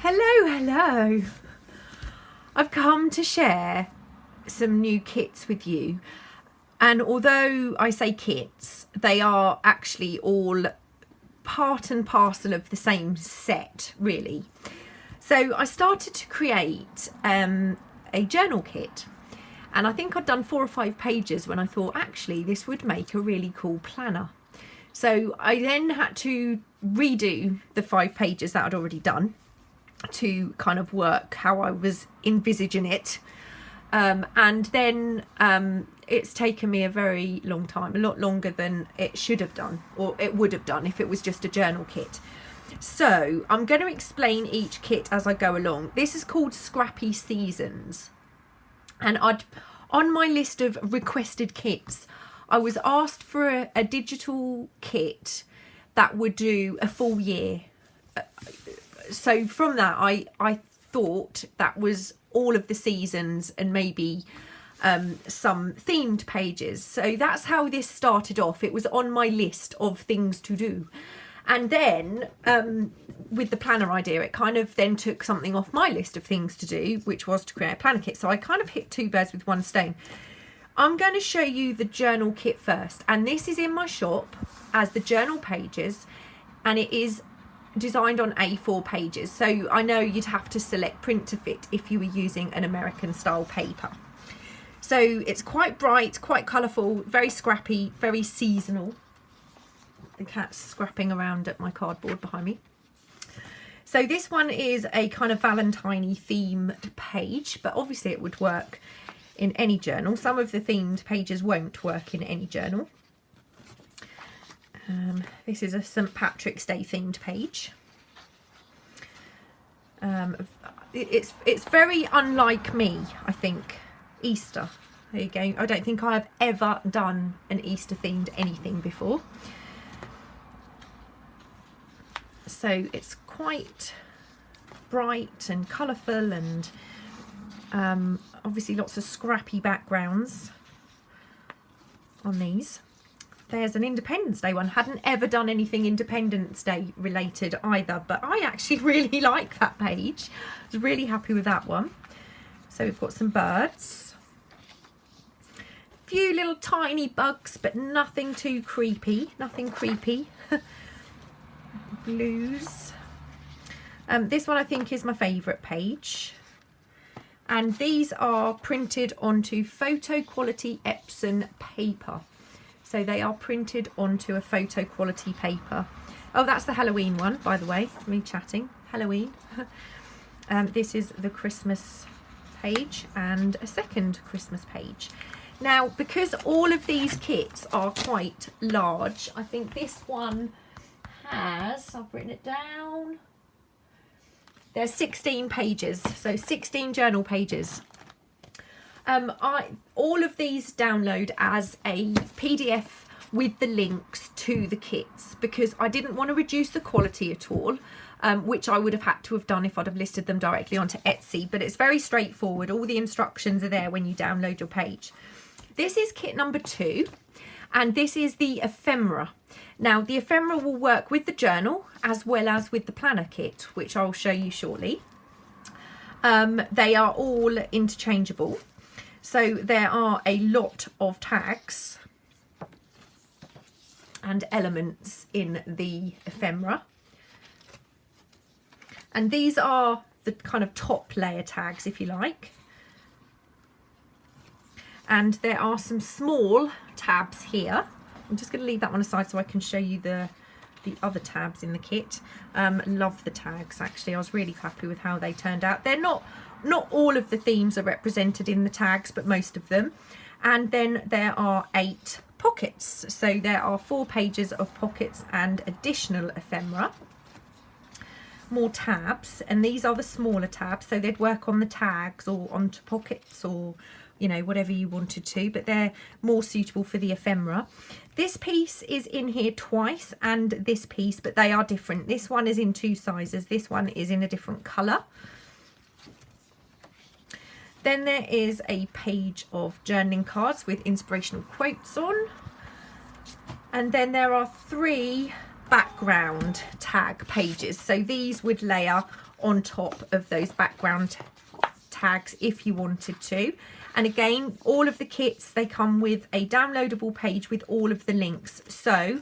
Hello. I've come to share some new kits with you, and although I say kits, they are actually all part and parcel of the same set, really. So I started to create a journal kit, and I think I'd done 4 or 5 pages when I thought actually this would make a really cool planner. So I then had to redo the 5 pages that I'd already done to kind of work how I was envisaging it, and then it's taken me a very long time, a lot longer than it should have done, or it would have done if it was just a journal kit. So I'm going to explain each kit as I go along. This is called Scrappy Seasons, and on my list of requested kits, I was asked for a digital kit that would do a full year. So from that, I thought that was all of the seasons and maybe some themed pages. So that's how this started off. It was on my list of things to do. And then with the planner idea, it kind of then took something off my list of things to do, which was to create a planner kit. So I kind of hit 2 birds with 1 stone. I'm going to show you the journal kit first. And this is in my shop as the journal pages. And it is designed on A4 pages, so I know you'd have to select print to fit if you were using an American style paper. So it's quite bright, quite colourful, very scrappy, very seasonal. The cat's scrapping around at my cardboard behind me. So this one is a kind of Valentine-y themed page, but obviously it would work in any journal. Some of the themed pages won't work in any journal. This is a St. Patrick's Day themed page. It's very unlike me, I think. Easter. There you go. I don't think I have ever done an Easter themed anything before. So it's quite bright and colourful, and obviously lots of scrappy backgrounds on these. There's an Independence Day one. Hadn't ever done anything Independence Day related either, but I actually really like that page. I was really happy with that one. So we've got some birds. A few little tiny bugs, but nothing too creepy. Nothing creepy. Blues. This one I think is my favourite page. And these are printed onto photo quality Epson paper. So they are printed onto a photo quality paper. Oh, that's the Halloween one, by the way. Me chatting. Halloween. This is the Christmas page and a second Christmas page. Now, because all of these kits are quite large, I think this one has, I've written it down, there's 16 pages, so 16 journal pages. All of these download as a PDF with the links to the kits, because I didn't want to reduce the quality at all, which I would have had to have done if I'd have listed them directly onto Etsy, but it's very straightforward. All the instructions are there when you download your page. This is kit number 2, and this is the Ephemera. Now, the Ephemera will work with the journal as well as with the planner kit, which I'll show you shortly. They are all interchangeable. So there are a lot of tags and elements in the Ephemera. And these are the kind of top layer tags, if you like. And there are some small tabs here. I'm just going to leave that one aside so I can show you the other tabs in the kit. Love the tags, actually. I was really happy with how they turned out. They're not all of the themes are represented in the tags, but most of them. And then there are 8 pockets. So there are 4 pages of pockets and additional ephemera. More tabs, and these are the smaller tabs, so they'd work on the tags or onto pockets, or you know, whatever you wanted to, but they're more suitable for the ephemera. This piece is in here twice, and this piece, but they are different. This one is in 2 sizes, this one is in a different colour. Then there is a page of journaling cards with inspirational quotes on. And then there are 3 background tag pages. So these would layer on top of those background tags if you wanted to. And again, all of the kits, they come with a downloadable page with all of the links. So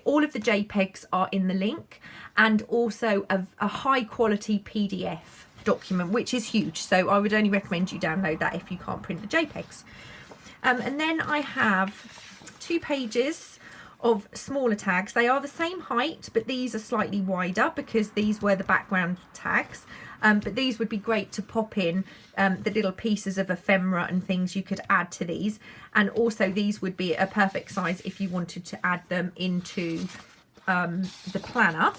all of the JPEGs are in the link, and also a high quality PDF document, which is huge. So I would only recommend you download that if you can't print the JPEGs. And then I have 2 pages of smaller tags. They are the same height, but these are slightly wider because these were the background tags. But these would be great to pop in the little pieces of ephemera and things you could add to these. And also these would be a perfect size if you wanted to add them into the planner.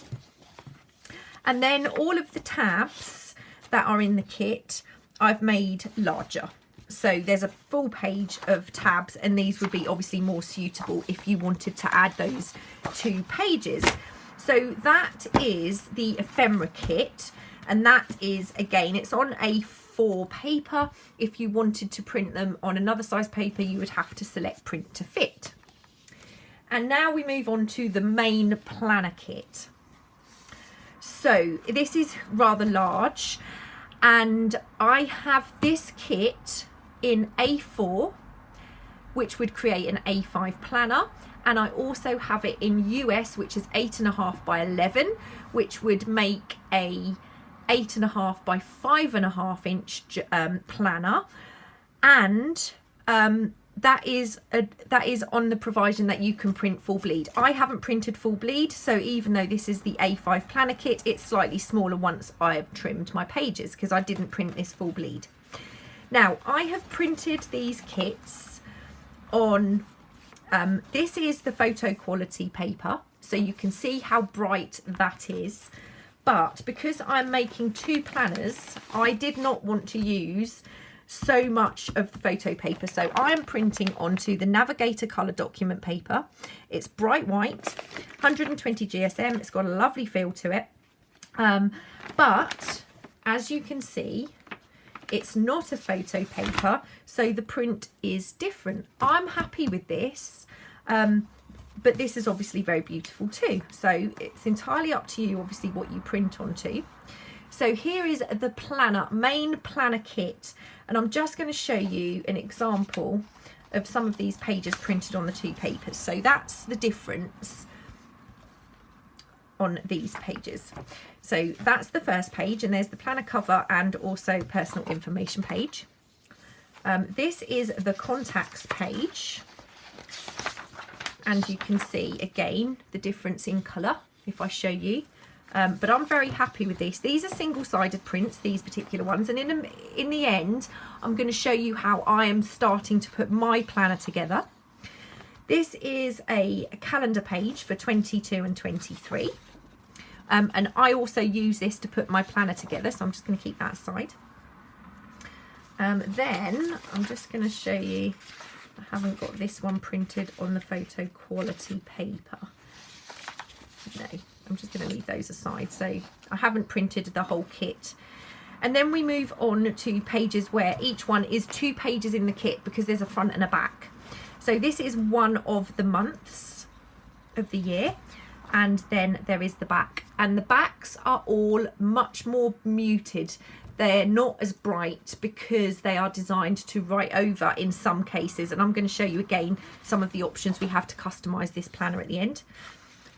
And then all of the tabs that are in the kit, I've made larger. So there's a full page of tabs, and these would be obviously more suitable if you wanted to add those 2 pages. So that is the ephemera kit. And that is, again, it's on A4 paper. If you wanted to print them on another size paper, you would have to select print to fit. And now we move on to the main planner kit. So this is rather large, and I have this kit in A4, which would create an A5 planner. And I also have it in US, which is 8.5 by 11, which would make a 8.5 by 5.5 inch planner, and that is on the provision that you can print full bleed. I haven't printed full bleed, so even though this is the A5 planner kit, it's slightly smaller once I've trimmed my pages, because I didn't print this full bleed. Now I have printed these kits on this is the photo quality paper, so you can see how bright that is. But because I'm making 2 planners, I did not want to use so much of the photo paper. So I am printing onto the Navigator colour document paper. It's bright white, 120 GSM. It's got a lovely feel to it. But as you can see, it's not a photo paper, so the print is different. I'm happy with this. But this is obviously very beautiful too. So it's entirely up to you, obviously, what you print onto. So here is the planner, main planner kit. And I'm just going to show you an example of some of these pages printed on the 2 papers. So that's the difference on these pages. So that's the first page, and there's the planner cover and also personal information page. This is the contacts page. And you can see again the difference in colour if I show you, but I'm very happy with this. These are single-sided prints, these particular ones, and in the end I'm going to show you how I am starting to put my planner together. This is a calendar page for 22 and 23, and I also use this to put my planner together, so I'm just going to keep that aside. Then I'm just going to show you, I haven't got this one printed on the photo quality paper. No, I'm just going to leave those aside. So I haven't printed the whole kit. And then we move on to pages where each one is 2 pages in the kit, because there's a front and a back. So this is one of the months of the year, and then there is the back. And the backs are all much more muted. They're not as bright because they are designed to write over in some cases. And I'm going to show you again some of the options we have to customise this planner at the end.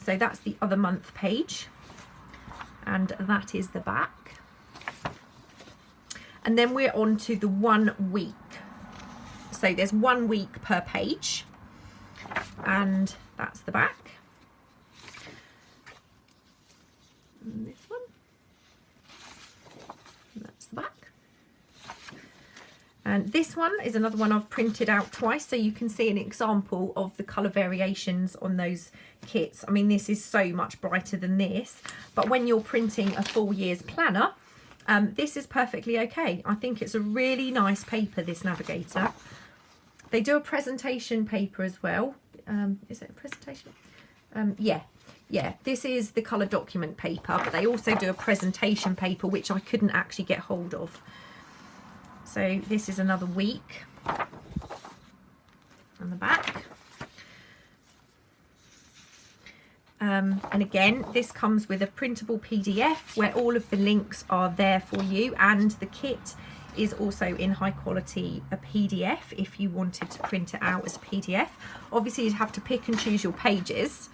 So that's the other month page. And that is the back. And then we're on to the 1 week. So there's 1 week per page. And that's the back. And this one. That's the back. And this one is another one I've printed out twice, so you can see an example of the colour variations on those kits. I mean, this is so much brighter than this, but when you're printing a full year's planner, this is perfectly okay. I think it's a really nice paper, this Navigator. They do a presentation paper as well. Is it a presentation? Yeah, this is the colour document paper, but they also do a presentation paper, which I couldn't actually get hold of. So this is another week on the back. And again, this comes with a printable PDF where all of the links are there for you, and the kit is also in high quality a PDF if you wanted to print it out as a PDF. Obviously you'd have to pick and choose your pages.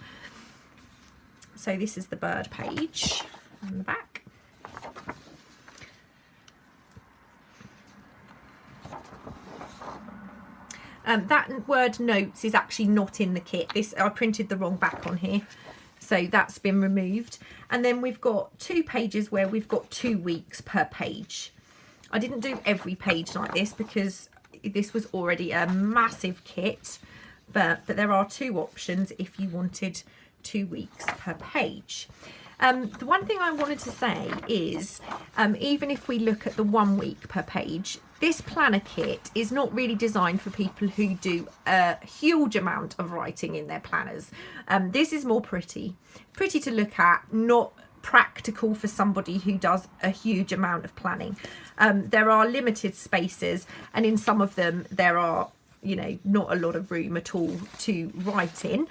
So this is the bird page on the back. That word notes is actually not in the kit. This, I printed the wrong back on here, so that's been removed. And then we've got 2 pages where we've got 2 weeks per page. I didn't do every page like this because this was already a massive kit, but there are 2 options if you wanted 2 weeks per page. The one thing I wanted to say is, even if we look at the 1 week per page, this planner kit is not really designed for people who do a huge amount of writing in their planners. This is more pretty to look at, not practical for somebody who does a huge amount of planning. There are limited spaces, and in some of them there are, you know, not a lot of room at all to write in.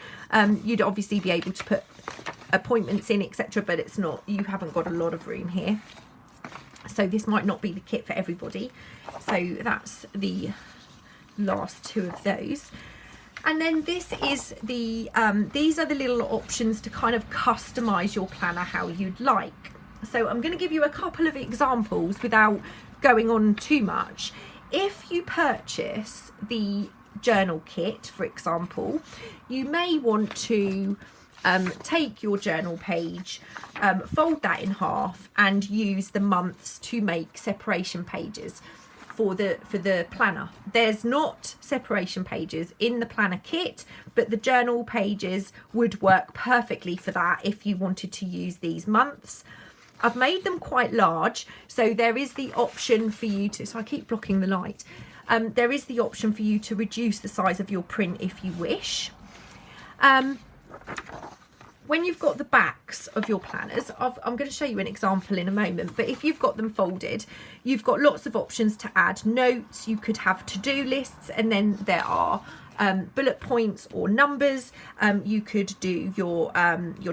You'd obviously be able to put appointments in, etc., but it's not, you haven't got a lot of room here. So this might not be the kit for everybody. So that's the last 2 of those. And then this is the these are the little options to kind of customize your planner how you'd like. So I'm going to give you a couple of examples without going on too much. If you purchase the journal kit, for example, you may want to take your journal page, fold that in half and use the months to make separation pages for the planner. There's not separation pages in the planner kit, but the journal pages would work perfectly for that if you wanted to use these months. I've made them quite large, so there is the option for you to, so I keep blocking the light, there is the option for you to reduce the size of your print if you wish. When you've got the backs of your planners, I'm going to show you an example in a moment, but if you've got them folded, you've got lots of options to add notes. You could have to-do lists, and then there are bullet points or numbers. You could do your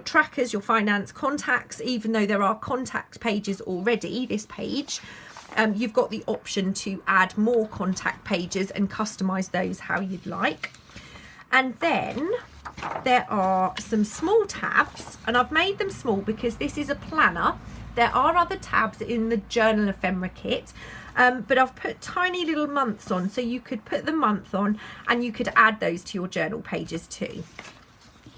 trackers, your finance, contacts, even though there are contact pages already, this page. You've got the option to add more contact pages and customize those how you'd like. And then there are some small tabs, and I've made them small because this is a planner. There are other tabs in the journal ephemera kit, but I've put tiny little months on, so you could put the month on and you could add those to your journal pages too.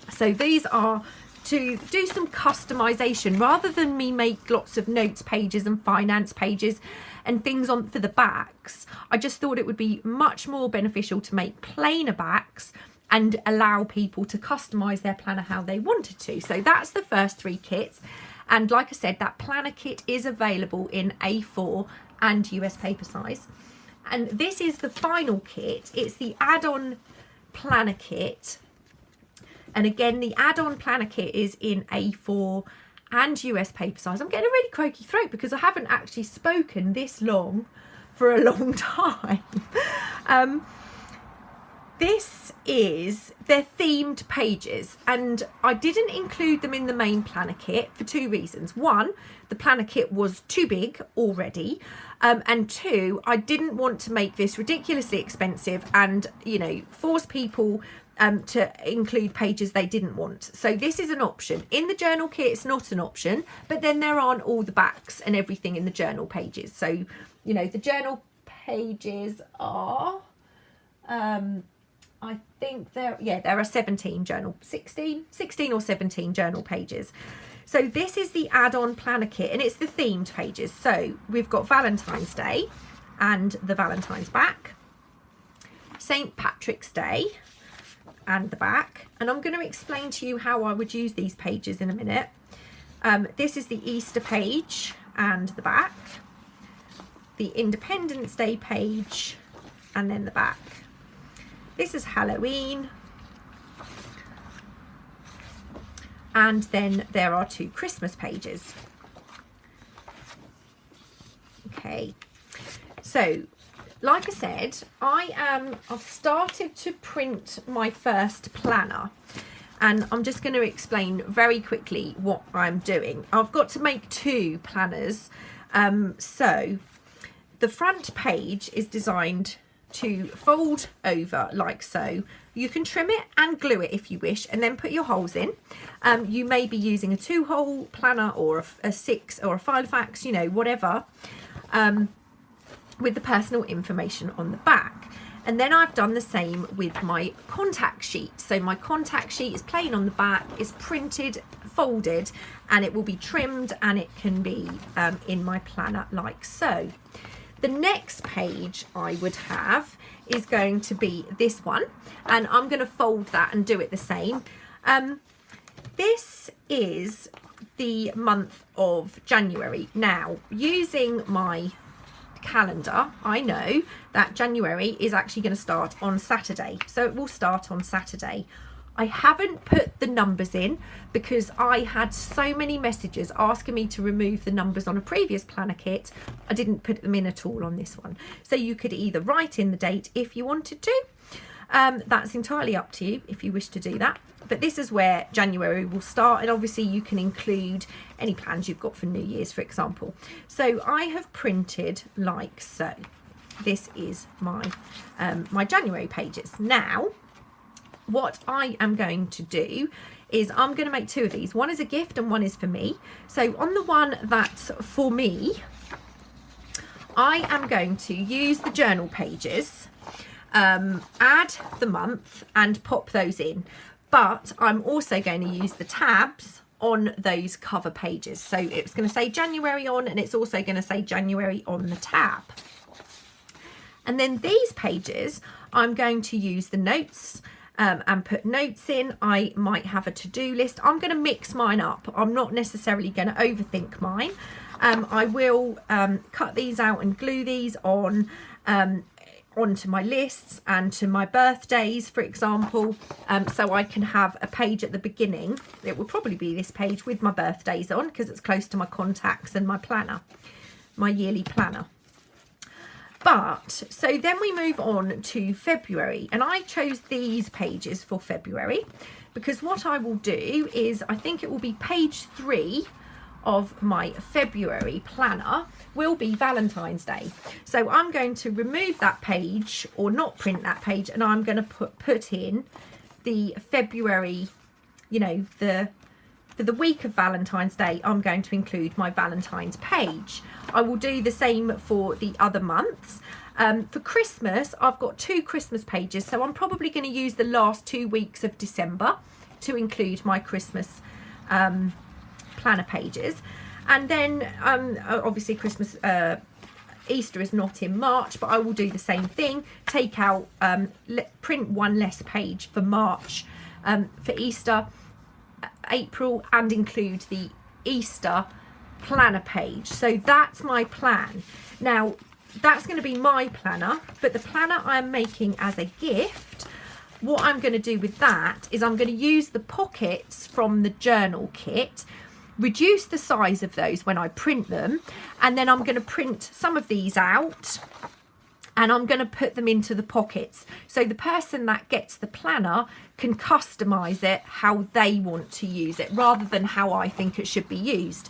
So these are to do some customization rather than me make lots of notes pages and finance pages and things on for the backs. I just thought it would be much more beneficial to make plainer backs and allow people to customize their planner how they wanted to. So that's the first 3 kits. And like I said, that planner kit is available in A4 and US paper size. And this is the final kit. It's the add-on planner kit. And again, the add-on planner kit is in A4 and US paper size. I'm getting a really croaky throat because I haven't actually spoken this long for a long time. This is their themed pages, and I didn't include them in the main planner kit for 2 reasons. 1, the planner kit was too big already, and 2, I didn't want to make this ridiculously expensive and, you know, force people to include pages they didn't want. So this is an option. In the journal kit, it's not an option, but then there aren't all the backs and everything in the journal pages. So, you know, the journal pages are... I think there are 16 or 17 journal pages. So this is the add-on planner kit, and it's the themed pages. So we've got Valentine's Day and the Valentine's back, St. Patrick's Day and the back, and I'm going to explain to you how I would use these pages in a minute. This is the Easter page and the back, the Independence Day page, and then the back. This is Halloween, and then there are 2 Christmas pages. Okay, so like I said, I've started to print my first planner, and I'm just going to explain very quickly what I'm doing. I've got to make 2 planners. So the front page is designed to fold over like so. You can trim it and glue it if you wish, and then put your holes in. You may be using a 2-hole planner or a 6 or a Filofax, you know, whatever, with the personal information on the back. And then I've done the same with my contact sheet. So my contact sheet is plain on the back, is printed, folded, and it will be trimmed, and it can be in my planner like so. The next page I would have is going to be this one, and I'm going to fold that and do it the same. This is the month of January. Now, using my calendar, I know that January is actually going to start on Saturday, so it will start on Saturday. I haven't put the numbers in because I had so many messages asking me to remove the numbers on a previous planner kit. I didn't put them in at all on this one. So you could either write in the date if you wanted to. That's entirely up to you if you wish to do that. But this is where January will start, and obviously you can include any plans you've got for New Year's, for example. So I have printed like so. This is my my January pages. Now, what I am going to do is I'm going to make 2 of these. One is a gift and one is for me. So on the one that's for me, I am going to use the journal pages, add the month and pop those in. But I'm also going to use the tabs on those cover pages. So it's going to say January on, and it's also going to say January on the tab. And then these pages, I'm going to use the notes and put notes in. I might have a to-do list. I'm going to mix mine up. I'm not necessarily going to overthink mine. I will cut these out and glue these on onto my lists and to my birthdays, for example, so I can have a page at the beginning. It will probably be this page with my birthdays on because it's close to my contacts and my planner, my yearly planner. But so then we move on to February, and I chose these pages for February because what I will do is, I think it will be page 3 of my February planner will be Valentine's Day. So I'm going to remove that page, or not print that page, and I'm going to put in the February, you know, for the week of Valentine's Day, I'm going to include my Valentine's page. I will do the same for the other months. For Christmas, I've got 2 Christmas pages, so I'm probably going to use the last 2 weeks of December to include my Christmas planner pages. And then obviously Christmas, Easter is not in March, but I will do the same thing. Take out, print 1 less page for March, for Easter, April, and include the Easter planner page. So that's my plan. Now, that's going to be my planner, but the planner I'm making as a gift, what I'm going to do with that is I'm going to use the pockets from the journal kit, reduce the size of those when I print them, and then I'm going to print some of these out and I'm going to put them into the pockets. So the person that gets the planner can customize it how they want to use it rather than how I think it should be used.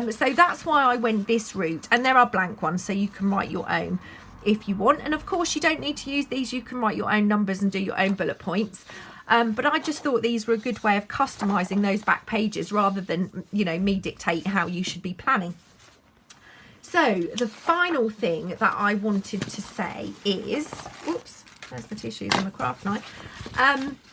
So that's why I went this route, and there are blank ones so you can write your own if you want. And of course you don't need to use these, you can write your own numbers and do your own bullet points. But I just thought these were a good way of customizing those back pages rather than, you know, me dictate how you should be planning. So the final thing that I wanted to say is, oops, there's the tissues and the craft knife.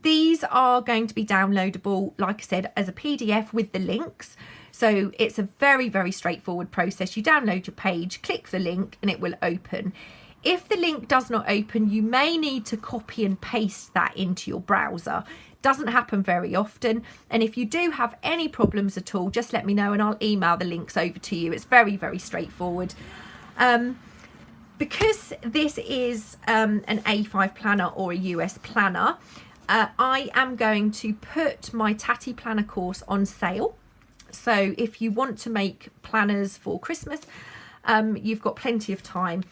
These are going to be downloadable, like I said, as a PDF with the links. So it's a very, very straightforward process. You download your page, click the link, and it will open. If the link does not open, you may need to copy and paste that into your browser. Doesn't happen very often. And if you do have any problems at all, just let me know and I'll email the links over to you. It's very, very straightforward. Because this is an A5 planner or a US planner, I am going to put my Tatty Planner course on sale. So if you want to make planners for Christmas, you've got plenty of time.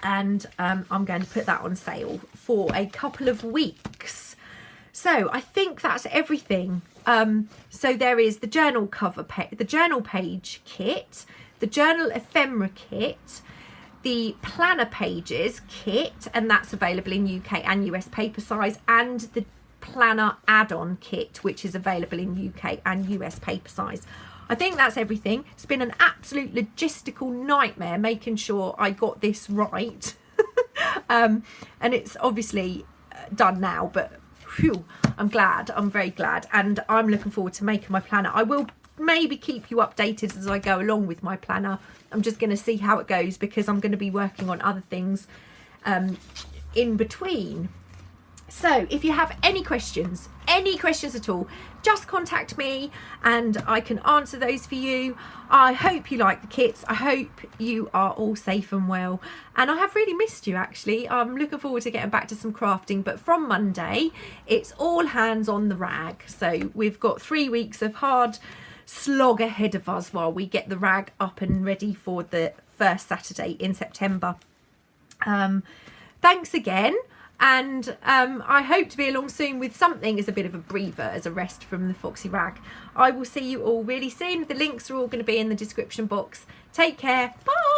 And I'm going to put that on sale for a couple of weeks. So I think that's everything. So there is the journal cover, the journal page kit, the journal ephemera kit, the planner pages kit, and that's available in UK and US paper size, and the planner add-on kit, which is available in UK and US paper size. I think that's everything. It's been an absolute logistical nightmare making sure I got this right. And it's obviously done now, but phew, I'm very glad, and I'm looking forward to making my planner. I will maybe keep you updated as I go along with my planner. I'm just going to see how it goes, because I'm going to be working on other things in between. So if you have any questions at all, just contact me and I can answer those for you. I hope you like the kits. I hope you are all safe and well. And I have really missed you, actually. I'm looking forward to getting back to some crafting. But from Monday, it's all hands on the rag. So we've got 3 weeks of hard slog ahead of us while we get the rag up and ready for the first Saturday in September. Thanks again. And I hope to be along soon with something as a bit of a breather, as a rest from the Foxy Rag. I will see you all really soon. The links are all going to be in the description box. Take care. Bye.